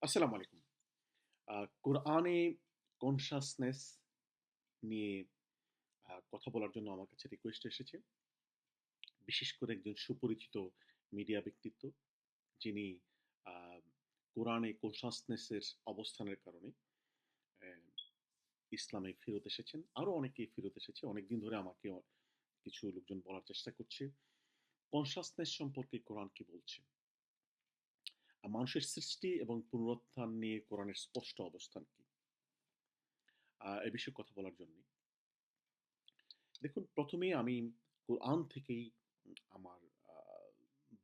আসসালামু আলাইকুম। কোরআনে কনশাসনেস নিয়ে কথা বলার জন্য আমার কাছে রিকোয়েস্ট এসেছে। বিশেষ করে একজন সুপরিচিত মিডিয়া ব্যক্তিত্ব, যিনি আ কোরআনে কনশাসনেস এর অবস্থানের কারণে অ্যা ইসলামে ফেরত এসেছেন। আরো অনেকেই ফেরত এসেছে। অনেকদিন ধরে আমাকে কিছু লোকজন বলার চেষ্টা করছে। কনশাসনেস সম্পর্কে কোরআন কি বলছে? মানুষের সৃষ্টি এবং পুনরুত্থান নিয়ে কোরআনের স্পষ্ট অবস্থান কি? এ বিষয়ে কথা বলার জন্যে। দেখুন, ১ম এই আমি কোরআন থেকেই আমার আ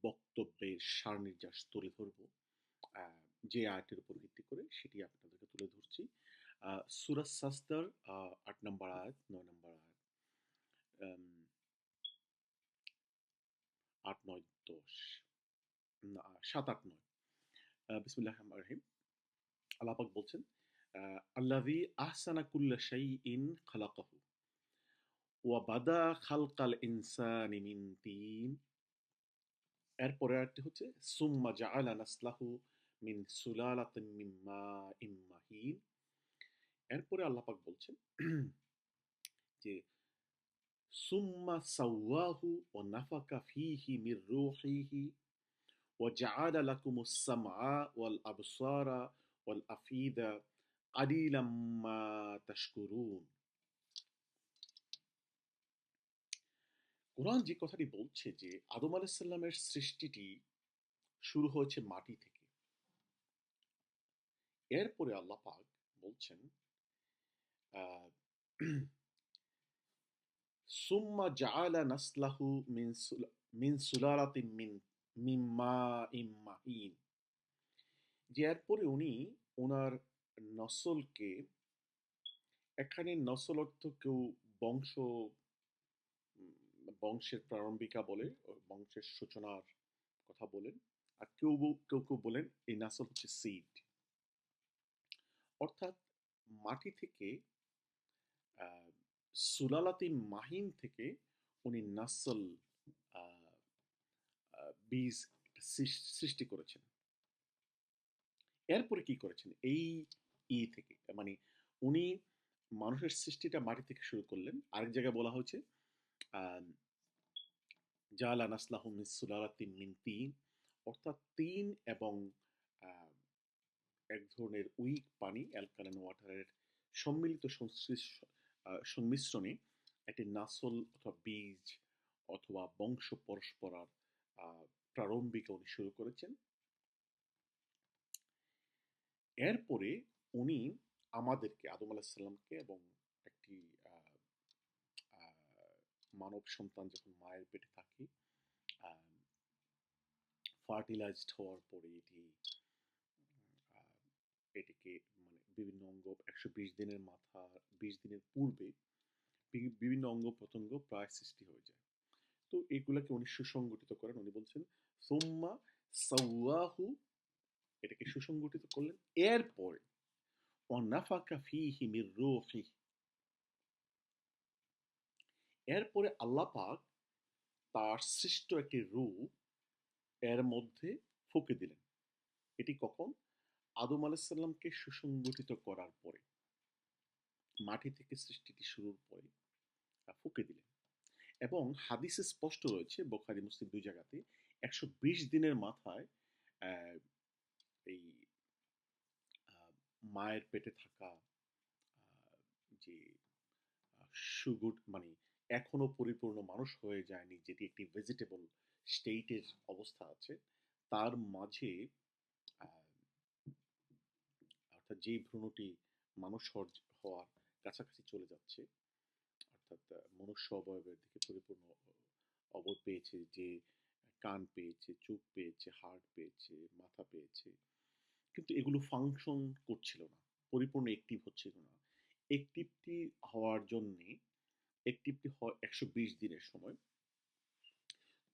বক্তব্যের সারনির্যাস তুলে ধরব। আ যে আয়াতের উপর ভিত্তি করে সেটি আপনাদেরকে তুলে ধরছি। সূরা সাজদার ৮ নম্বর আয়াত, ৯ নম্বর আয়াত, আম ৮, ৯, ১০ না ৭, ৮, ৯। বিসমিল্লাহির রহমানির রহিম। আল্লাহ পাক বলছেন, আ আল্লাযী আহসানা কুল্লা শাইইন খালাকাহু ওয়া বাদা খালকাল ইনসানি মিন তিন। এর পরের আয়াতটি হচ্ছে সুম্মা জাআলা নাসলাহু মিন সুলালাতিন মিন মাইন মাহিন। এরপরে আল্লাহ পাক বলছেন যে সুম্মা সাওয়াহু ওয়া নাফাকা ফীহি মির রূহিহি ওয়া জাআলা লাকুমুস সামআ ওয়াল আবসারা ওয়াল আফইদা কালিলাম মা তাশকুরুন। কোরআন যে কথাটি বলছে যে আদম আলাইহিস সালামের সৃষ্টিটি শুরু হয়েছে মাটি থেকে। এরপরে আল্লাহ পাক বলছেন আ সুম্মা জাআলা নাসলাহু মিন সুলালাতিন মিন মাইন মাহিন। যে এরপরে উনি উনার নসলকে, এখানে নসল অর্থ কেউ বংশ, বংশের প্রারম্ভিকা বলে, বংশের সূচনার কথা বলেন। আর কেউ বলেন এই নাসল হচ্ছে সিড। অর্থাৎ মাটি থেকে, আহ, সুলালাতি মাহিন থেকে উনি নাসল, আহ, বীজ সৃষ্টি করেছেন। এরপরে কি করেছেন এই থেকে, মানে উনি মানুষের সৃষ্টিটা মাটি থেকে শুরু করলেন। আরেক জায়গায় বলা হয়েছে আহ জালা নাসলাহু মিন সুলালাতিন মিন তিন, অর্থাৎ তিন এবং আহ, এক ধরনের উইক পানি, অ্যালকালাইন ওয়াটারের সম্মিলিত সংমিশ্রণে একটি নাসল অথবা বীজ অথবা বংশ পরস্পরার প্রারম্ভিক উনি শুরু করেছেন। এরপরে উনি আমাদেরকে, আদম আলাহিসাল্লামকে এবং একটি আহ, আহ, মানব সন্তান যখন মায়ের পেটে থাকে, ফার্টিলাইজড হওয়ার পরে আহ, এটিকে মানে বিভিন্ন অঙ্গ ১২০ দিনের মাথা, ২০ দিনের পূর্বে বিভিন্ন অঙ্গ প্রত্যঙ্গ প্রায় সৃষ্টি হয়ে যায়। তো এগুলাকে উনি সুসংগঠিত করেন। উনি বলছেন সোম্মা সাওয়াহু, এটাকে সুসংগঠিত করলেন। এরপরে ওয়ানাফাকা ফীহি মির রূহিহি, এরপরে আল্লাহ পাক তার সৃষ্ট একটি রূহ এর মধ্যে ফুঁকে দিলেন। এটি কখন? আদম আলাইসাল্লামকে সুসংগঠিত করার পরে, মাটি থেকে সৃষ্টিটি শুরুর পরে ফুঁকে দিলেন। এবং হাদিসে স্পষ্ট রয়েছে, বোখারি মুসলিম দুই জায়গাতে, ১২০ দিনের মাথায় আহ, এই মায়ের পেটে থাকা যে সুগুড, মানে এখনো পরিপূর্ণ মানুষ হয়ে যায়নি, যেটি একটি ভেজিটেবল স্টেটের অবস্থা আছে, তার মাঝে আহ, অর্থাৎ যে ভ্রূণটি মানুষ হওয়ার কাছাকাছি চলে যাচ্ছে, অর্থাৎ মনুষ্য অবয়বের দিকে পরিপূর্ণ অবয় পেয়েছে, যে কান পেয়েছে, চোখ পেয়েছে, হাড় পেয়েছে, মাথা পেয়েছে, কিন্তু এগুলো ফাংশন করছিল না, পরিপূর্ণ অ্যাক্টিভ হচ্ছিল না। অ্যাক্টিভটি হওয়ার জন্যে, অ্যাক্টিভটি হয় ১২০ দিনের সময়।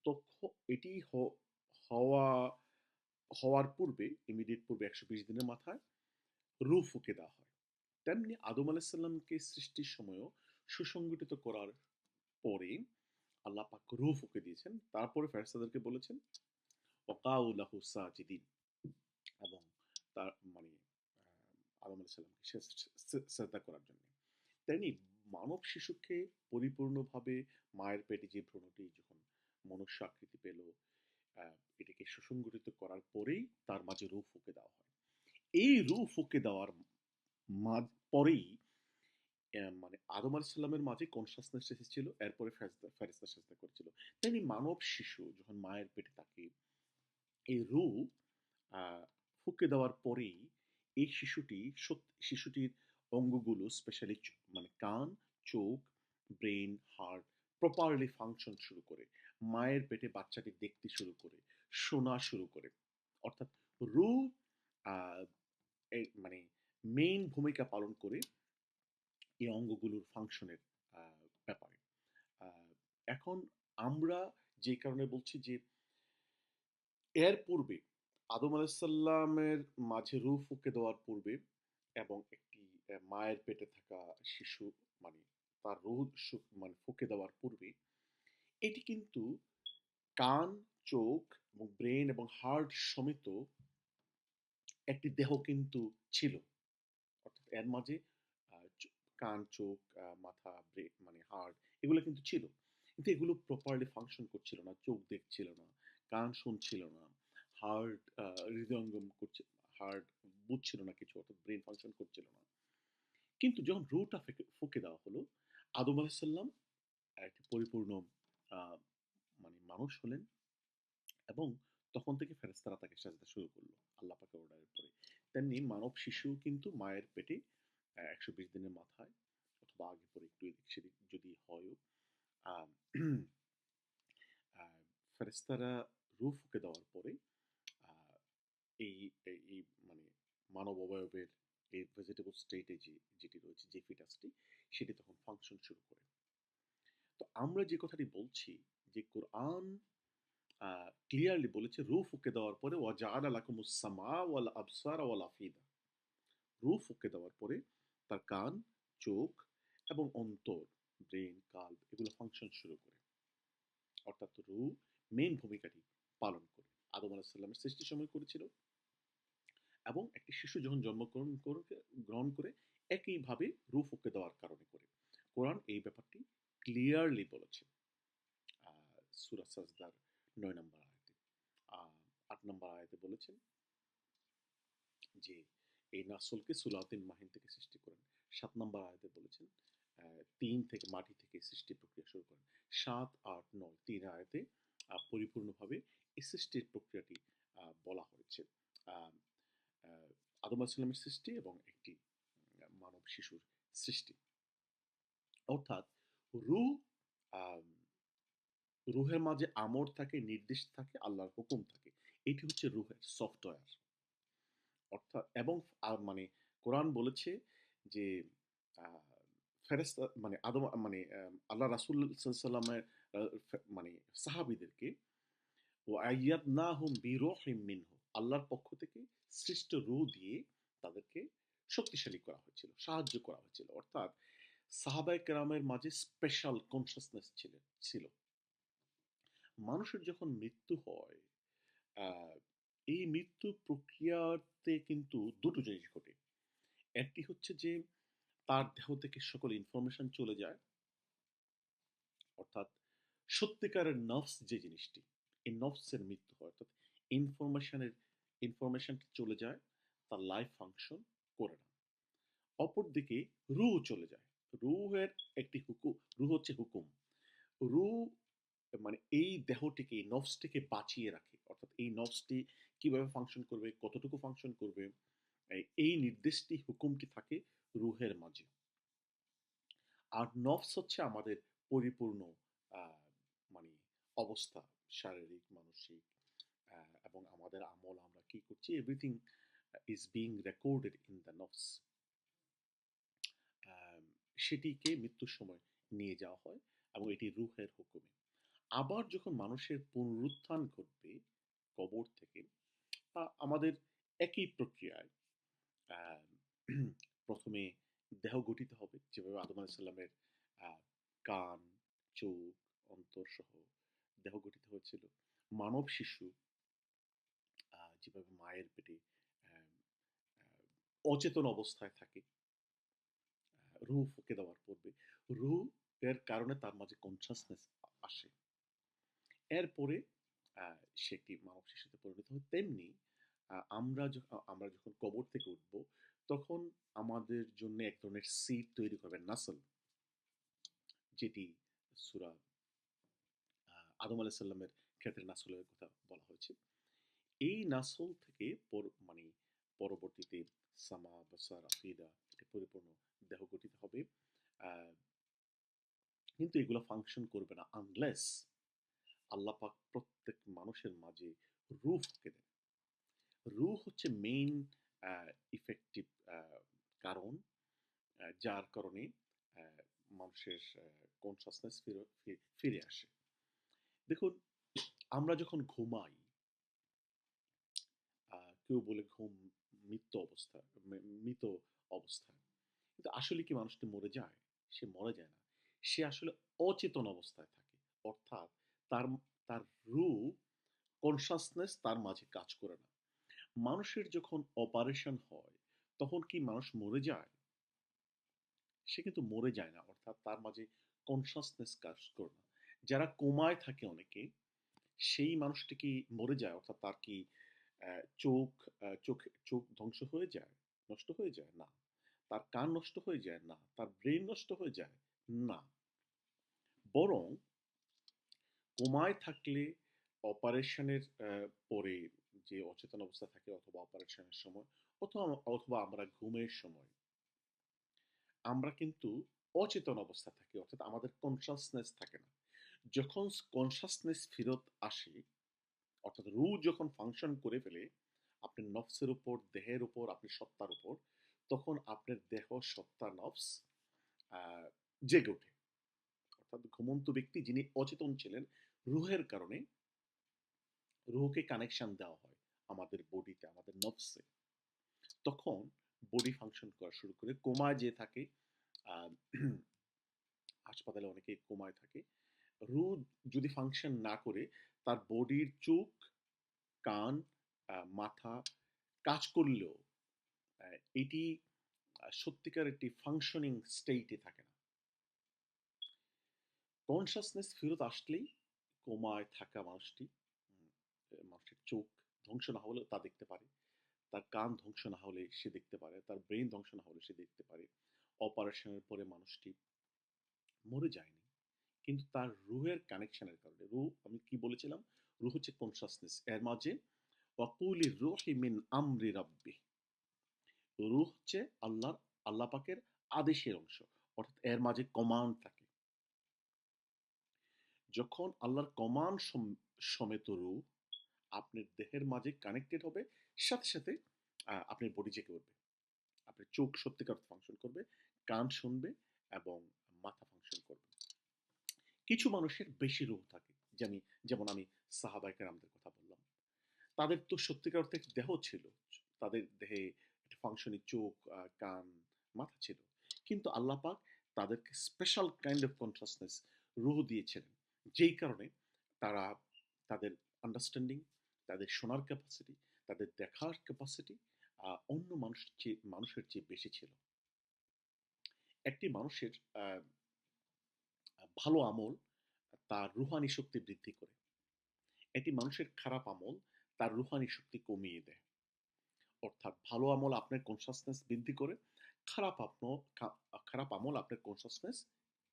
তখন এটি হওয়া হওয়ার পূর্বে, ইমিডিয়েট পূর্বে ১২০ দিনের মাথায় রূহ ফুঁকে দেওয়া হয়। তেমনি আদম আলাইসাল্লামকে সৃষ্টির সময়ও সুসংগঠিত করার পরে আল্লাহ পাক রূহ ফুঁকে দিয়েছেন। তারপরে ফেরেশতাদেরকে বলেছেন ওয়াকাউ লাহু সাজিদিন, এবং তার আদম আলাইহিস সালামকে সেজদা করার জন্য। তেমনি মানব শিশুকে পরিপূর্ণভাবে মায়ের পেটে যে ভ্রূণটি যখন মনুষ্য আকৃতি পেল, এটাকে সুসংগঠিত করার পরেই তার মাঝে রূহ ফুঁকে দেওয়া হয়। এই রূহ ফুঁকে দেওয়ার পরেই মানে আদম আলাইহিস সালামের মাঝে কনসাসনেস এসেছিল, এরপরে ফেরেশতা সেজদা করেছিল। তেমনি মানব শিশু যখন মায়ের পেটে থাকে, এই রূহ ফুঁকে দেওয়ার পরেই এই শিশুটির অঙ্গগুলো স্পেশালি মানে কান, চোখ, ব্রেন, হার্ট প্রপারলি ফাংশন শুরু করে, মায়ের পেটে বাচ্চাটি দেখতে শুরু করে, শোনা শুরু করে। অর্থাৎ রূহ আহ, মানে মেইন ভূমিকা পালন করে এই অঙ্গগুলোর ফাংশনের ব্যাপারে। আহ, এখন আমরা যে কারণে বলছি যে এর পূর্বে আদম আলাইসাল্লামের মাঝে রূহ ফুঁকে দেওয়ার পূর্বে এবং একটি মায়ের পেটে থাকা শিশু মানে তার রূহ মানে ফুঁকে দেওয়ার পূর্বে এটি কিন্তু কান, চোখ এবং ব্রেন এবং হার্ট সমেত একটি দেহ কিন্তু ছিল। অর্থাৎ এর মাঝে কান, চোখ, মাথা, ব্রেন মানে হার্ট এগুলো কিন্তু ছিল, কিন্তু এগুলো প্রপারলি ফাংশন করছিল না। চোখ দেখছিল না, কান শুনছিল না, হার্ট হৃদয়ঙ্গম করছে, হার্ট বুঝছিল না কিছু, অর্থাৎ ব্রেন ফাংশন করছিল না। কিন্তু যখন রুহটা ফুঁকে দেওয়া হলো, আদম আলাইসাল্লাম একটি পরিপূর্ণ আহ, মানে মানুষ হলেন, এবং তখন থেকে ফেরেশতারা তাকে সাজদা শুরু করলো আল্লাহ পাকের অর্ডারের পরে। তেমনি মানব শিশু কিন্তু মায়ের পেটে 120 দিনের মাথায় অথবা আগে পরে একটু এদিক সেদিক যদি হয়ও আহ, আহ, ফেরেশতারা রূহ ফুঁকে দেওয়ার পরে আহ, এই এই মানে মানব অবয়বের এই ভেজিটেবল স্টেটে যেটি রয়েছে, যে ফিটাসটি, সেটি তখন ফাংশন শুরু করে। তো আমরা যে কথাটি বলছি, যে কোরআন ক্লিয়ারলি বলেছে রূহ ফুঁকে দেওয়ার পরে ওয়াজাআলা লাকুমুস সামা ওয়াল আবসারা ওয়াল আফিদা, রূহ ফুঁকে দেওয়ার পরে তার কান, চোখ এবং অন্তর, ব্রেন, কাল্ব এগুলো ফাংশন শুরু করে। অর্থাৎ রূহ মেইন ভূমিকাটি পালন করে আদম আলাইহিস সালামের সৃষ্টির সময় করেছিল, এবং একটি শিশু যখন গ্রহণ করে একইভাবে রূহ ফুঁকে দেওয়ার কারণে করে। কোরআন এই ব্যাপারটি ক্লিয়ারলি বলেছে সূরা সাজদার 9 নম্বর আয়াতে। 8 নম্বর আয়াতে বলেছেন যে এই নাসলকে সুলাতিন মাহিন থেকে সৃষ্টি করেন। 7 নম্বর আয়াতে বলেছেন 3 থেকে মাটি থেকে সৃষ্টি প্রক্রিয়া শুরু করেন। 7, 8, 9 3 আয়াতে পরিপূর্ণভাবে এই সৃষ্টির প্রক্রিয়াটি বলা হয়েছে। আহ, আহ, আদম আলাইহিস সৃষ্টি এবং একটি মানব শিশুর সৃষ্টি। অর্থাৎ রূহ, আহ, রুহের মাঝে আমর থাকে, নির্দেশ থাকে, আল্লাহর হুকুম থাকে। এটি হচ্ছে রুহের সফটওয়্যার। অর্থাৎ এবং মানে কোরআন বলেছে যে আহ, ফেরেশতা মানে আদম মানে আল্লাহ রাসূল সাল্লাল্লাহু মানে সাহাবীদেরকে ও আইয়াদনাহুম বিরূহিম মিনহু, আল্লাহর পক্ষ থেকে সৃষ্ট রূহ দিয়ে তাদেরকে শক্তিশালী করা হয়েছিল, সাহায্য করা হয়েছিল। অর্থাৎ সাহাবায়ে কেরামের মাঝে স্পেশাল কনসাসনেস ছিল। মানুষের যখন মৃত্যু হয়, আহ, এই মৃত্যু প্রক্রিয়াতে কিন্তু দুটো জিনিস ঘটে। একটি হচ্ছে যে তার দেহ থেকে সকল ইনফরমেশন চলে যায়, অর্থাৎ সত্যিকারের নফস যে জিনিসটি, এই নফসের মৃত্যু হয়। অর্থাৎ ইনফরমেশনের ইনফরমেশনটি চলে যায়, তার লাইফ ফাংশন করে না। অপরদিকে রুহ চলে যায়। রুহের একটি হুকুম, রুহ হচ্ছে হুকুম। রুহ মানে এই দেহটিকে, এই নফসটিকে বাঁচিয়ে রাখে। অর্থাৎ এই নফসটি কিভাবে ফাংশন করবে, কতটুকু ফাংশন করবে, এই নির্দেশটি, হুকুমটি থাকে রুহের মাঝে। আর নফস হচ্ছে আমাদের পরিপূর্ণ আহ, মানে অবস্থা, শারীরিক, মানসিক, এবং আমাদের আমল, আমরা কি করছি, everything is being recorded in the নফস। সেটিকে মৃত্যুর সময় নিয়ে যাওয়া হয়, এবং এটি রুহের হুকুমে। আবার যখন মানুষের পুনরুত্থান ঘটবে কবর থেকে, আমাদের একই প্রক্রিয়ায় আহ, প্রথমে দেহ গঠিত হবে, যেভাবে আদম আলাইসাল্লামের কান, চোখ, অন্তর সহ দেহ গঠিত হয়েছিল। মানব শিশু যেভাবে মায়ের পেটে আহ, আহ, অচেতন অবস্থায় থাকে, রূহ ফুঁকে দেওয়ার পূর্বে রূহ এর কারণে তার মাঝে কনসাসনেস আসে। এরপরে সে একটি মানব শিশুতে পরিণত হয়। তেমনি আমরা যখন কবর থেকে উঠব, তখন আমাদের জন্য এক ধরনের সিট তৈরি করবে নাসল, যেটি সূরা আদম আলাইহিস সালামের ক্ষেত্রে নাসলের কথা বলা হয়েছে। এই নাসল থেকে মানে পরবর্তীতে সামা, বাসার, আফিদা এটি পরিপূর্ণ দেহ গঠিত হবে। আহ, কিন্তু এগুলো ফাংশন করবে না আনলেস আল্লাহ পাক প্রত্যেক মানুষের মাঝে রূহ ফুঁকে দেন। রূহ হচ্ছে মেইন ইফেক্টিভ কারণ, যার কারণে আহ, মানুষের কনসাসনেস ফিরে আসে। দেখুন, আমরা যখন ঘুমাই, কেউ বলে ঘুম মৃত্যু অবস্থা, মৃত অবস্থায়, কিন্তু আসলে কি মানুষটি মরে যায়? সে মরে যায় না, সে আসলে অচেতন অবস্থায় থাকে। অর্থাৎ তার তার রূহ, কনসাসনেস তার মাঝে কাজ করে না। মানুষের যখন অপারেশন হয়, তখন কি মানুষ মরে যায়? সে কিন্তু মরে যায় না, অর্থাৎ তার মাঝে কনসাসনেস কাজ করে না। যারা কোমায় থাকে অনেকে, সেই মানুষটি কি মরে যায়? অর্থাৎ তার কি চোখ চোখ ধ্বংস হয়ে যায়, নষ্ট হয়ে যায়? না। তার কান নষ্ট হয়ে যায়? না। তার ব্রেন নষ্ট হয়ে যায়? না। বরং কোমায় থাকলে, অপারেশনের পরে যে অচেতন অবস্থা থাকে, অথবা অপারেশনের সময়, অথবা অথবা আমরা ঘুমের সময়, আমরা কিন্তু অচেতন অবস্থা থাকি, অর্থাৎ আমাদের কনসাসনেস থাকে না। যখন কনসাসনেস ফেরত আসে, অর্থাৎ রু যখন ফাংশন করে ফেলে আপনার নফসের উপর, দেহের উপর, আপনার সত্তার উপর, তখন আপনার দেহ, সত্তা, নফস আহ, জেগে ওঠে। অর্থাৎ ঘুমন্ত ব্যক্তি যিনি অচেতন ছিলেন, রুহের কারণে রুহকে কানেকশন দেওয়া হয় আমাদের বডিতে, আমাদের নফসে। তখন বডি ফাংশন করা শুরু করে। কোমায় যে থাকে, আহ, হাসপাতালে অনেকেই কোমায় থাকে, রু যদি ফাংশন না করে, তার বডির চোখ, কান, মাথা কাজ করলেও এটি সত্যিকার একটি ফাংশনিং স্টেটে থাকে না। কনসাসনেস ফেরত আসলেই কোমায় থাকা মানুষটি, মানুষের চোখ ধ্বংস না হলেও তা দেখতে পারে, তার কান ধ্বংস না হলে সে দেখতে পারে, তার ব্রেন ধ্বংস না হলে সে দেখতে পারে। অপারেশনের পরে মানুষটি মরে যায়নি, কিন্তু তার রুহের কানেকশনের কারণে। রুহ, আমি কি বলেছিলাম, রুহ হচ্ছে কনসাসনেস, এর মাঝে ওয়াকুলি রুহি মিন আমরি রাব্বি, রুহ হচ্ছে আল্লাহ পাকের আদেশের অংশ, অর্থাৎ এর মাঝে কমান্ড থাকে। যখন আল্লাহর কমান্ড সমেত রুহ আপনার দেহের মাঝে কানেক্টেড হবে, সাথে সাথে আপনার বডি জেগে উঠবে, আপনার চোখ সত্যিকার ফাংশন করবে, কান শুনবে, এবং মাথা ফাংশন করবে। কিছু মানুষের বেশি রূহ থাকে, যেমন আমি সাহাবায়ে কেরামদের কথা বললাম। তাদের তো সত্যিকার অর্থে দেহ ছিল, তাদের দেহে একটা ফাংশনিং চোখ, কান, মাথা ছিল, কিন্তু আল্লাহ পাক তাদেরকে স্পেশাল কাইন্ড অফ কনসাসনেস, রূহ দিয়েছিলেন, যেই কারণে তারা, তাদের আন্ডারস্ট্যান্ডিং, তাদের শোনার ক্যাপাসিটি, তাদের দেখার ক্যাপাসিটি অন্য মানুষের চেয়ে বেশি ছিল। একটি মানুষের ভালো আমল তার রুহানি শক্তি বৃদ্ধি করে, একটি মানুষের খারাপ আমল তার রুহানি শক্তি কমিয়ে দেয়। অর্থাৎ ভালো আমল আপনার কনসাসনেস বৃদ্ধি করে, খারাপ আমল খারাপ আমল আপনার কনসাসনেস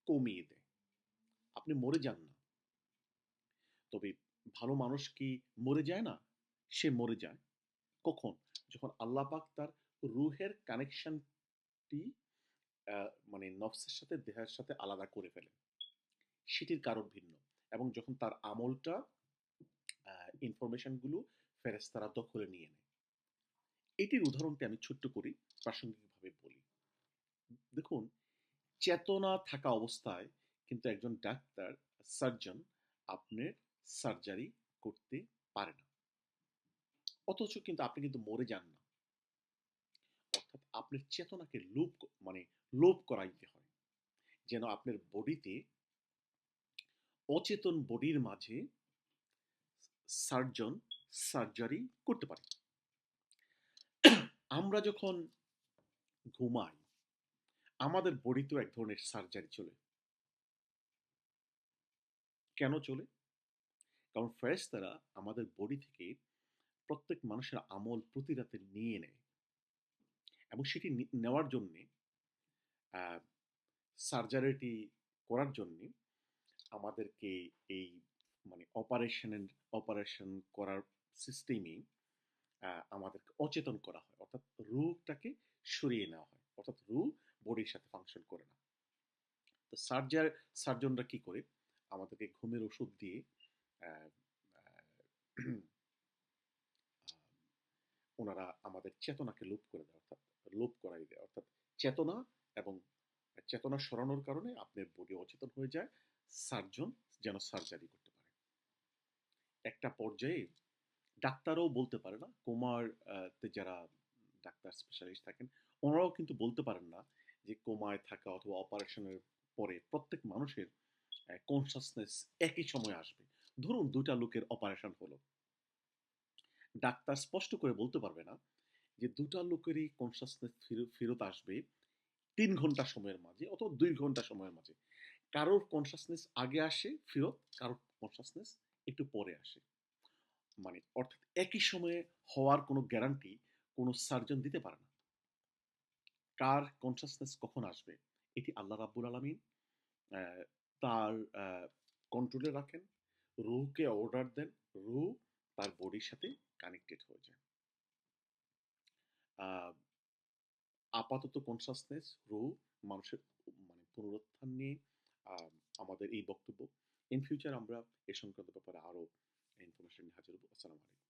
কমিয়ে দেয়। আপনি মরে যান না, তবে ভালো মানুষ কি মরে যায় না? সে মরে যায় কখন? যখন আল্লাহ পাক তার রুহের কানেকশনটি মানে নফসের সাথে, দেহের সাথে আলাদা করে ফেলে, সেটির কারণ ভিন্ন, এবং যখন তার আমলটা, ইনফরমেশনগুলো ফেরেশতারা দখলে নিয়ে নেয়। এটির উদাহরণটি আমি ছোট্ট করি, প্রাসঙ্গিকভাবে বলি। দেখুন, চেতনা থাকা অবস্থায় কিন্তু একজন ডাক্তার, সার্জন আপনার সার্জারি করতে পারে না, অথচ কিন্তু আপনি কিন্তু মরে যান না। অর্থাৎ আপনার চেতনাকে মানে লোপ করাইতে হয়, যেন আপনার বডিতে, অচেতন বডির মাঝে সার্জন সার্জারি করতে পারে। আমরা যখন ঘুমাই, আমাদের বডিতেও এক ধরনের সার্জারি চলে। কেন চলে? কারণ ফেরেশতারা আমাদের বডি থেকে প্রত্যেক মানুষের আমল প্রতি রাতে নিয়ে নেয় এবং সেটি নেওয়ার জন্যে আ সার্জারিটি করার জন্যে আমাদেরকে এই মানে অপারেশন করার সিস্টেমে আমাদেরকে অচেতন করা হয়। অর্থাৎ রূহটাকে সরিয়ে নেওয়া হয়। অর্থাৎ রূহ বডির সাথে ফাংশন করে না। তো সার্জনরা কি করে? আমাদেরকে ঘুমের ওষুধ দিয়ে আ আ উনারা আমাদের চেতনাকে লোপ করে দেয়। অর্থাৎ লোপ করাই দেয়। অর্থাৎ চেতনা এবং চেতনা সরানোর কারণে আপনার বডি অচেতন হয়ে যায়। সার্জন যেন সার্জারি করতে পারে। একটা পর্যায়ে ডাক্তারও বলতে পারে না। কোমার তে যারা ডাক্তার স্পেশালিস্ট থাকেন, ওনারাও কিন্তু বলতে পারেন না যে কোমায় থাকা অথবা অপারেশনের পরে প্রত্যেক মানুষের কনসাসনেস একই সময়ে আসবে। ধরুন ২ টা লোকের অপারেশন হলো। ডাক্তার স্পষ্ট করে বলতে পারবে না যে ২ টা লোকেরই কনসাসনেস ফেরত আসবে ৩ ঘন্টা সময়ের মাঝে অথবা ২ ঘন্টা সময়ের মাঝে। কারোর কনসাসনেস আগে আসে ফেরত, কারোর কনসাসনেস একটু পরে আসে। মানে অর্থাৎ একই সময়ে হওয়ার কোনো গ্যারান্টি কোনো সার্জন দিতে পারে না। কার কনসাসনেস কখন আসবে এটি আল্লাহ রাব্বুল আলামিন আহ, তার কন্ট্রোলে রাখেন। রুহকে অর্ডার দেন, রুহ তার বডির সাথে কানেক্টেড হয়ে যায়। আহ, আপাতত কনসাসনেস রুহ মানুষের মানে পুনরুত্থান নিয়ে আহ, আমাদের এই বক্তব্য। ইন ফিউচার আমরা এ সংক্রান্ত ব্যাপারে আরো ইনফরমেশন নিয়ে হাজির হবো। আসসালামু আলাইকুম।